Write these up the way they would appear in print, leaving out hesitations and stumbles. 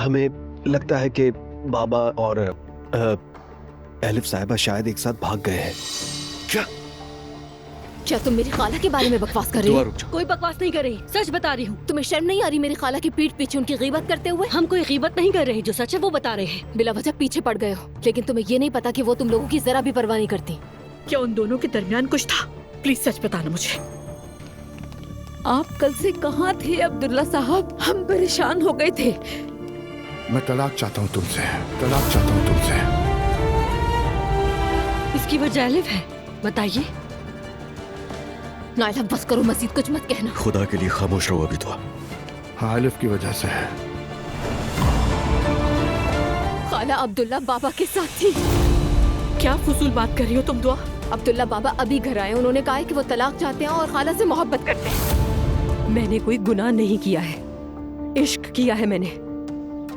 हमें लगता है कि बाबा और एलिफ साहिबा शायद एक साथ भाग गए हैं। क्या? क्या तुम मेरी खाला के बारे में बकवास कर रही दुआ हो? रुक जाओ। कोई बकवास नहीं कर रही, सच बता रही हूँ। तुम्हें शर्म नहीं आ रही मेरी खाला की पीठ पीछे उनकी गीबत करते हुए? हम कोई गीबत नहीं कर रहे, जो सच है वो बता रहे हैं। बिला वजह पीछे पड़ गए हो, लेकिन तुम्हें ये नहीं पता कि वो तुम लोगों की जरा भी परवाह नहीं करती। क्या उन दोनों के दरमियान कुछ था? प्लीज सच बताना मुझे। आप कल से कहाँ थे अब्दुल्ला साहब? हम परेशान हो गए थे। मैं तलाक चाहता हूँ तुमसे, तलाक चाहता हूँ तुमसे। इसकी वजह एलिफ है, बताइए। नाइला बस करो, मजीद कुछ मत कहना। खुदा के लिए खामोश रहो अभी तो। हाँ, एलिफ की वजह से है। खाला अब्दुल्ला बाबा के साथ थी। क्या फजूल बात कर रही हो तुम दुआ? अब्दुल्ला बाबा अभी घर आए, उन्होंने कहा है कि वो तलाक चाहते हैं और खाला से मोहब्बत करते हैं। मैंने कोई गुनाह नहीं किया है, इश्क किया है मैंने।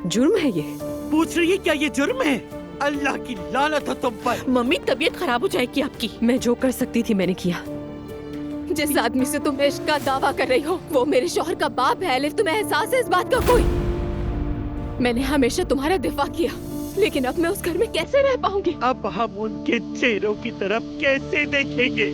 जुर्म है ये? पूछ रही है क्या ये जुर्म है? अल्लाह की लानत है तुम पर। मम्मी तबीयत खराब हो जाएगी आपकी। मैं जो कर सकती थी मैंने किया। जिस आदमी से तुम इश्क का दावा कर रही हो वो मेरे शौहर का बाप है। एलिफ, तुम्हें एहसास है इस बात का कोई? मैंने हमेशा तुम्हारा दिफा किया, लेकिन अब मैं उस घर में कैसे रह पाऊंगी? अब हम उनके चेहरों की तरफ कैसे देखेंगे?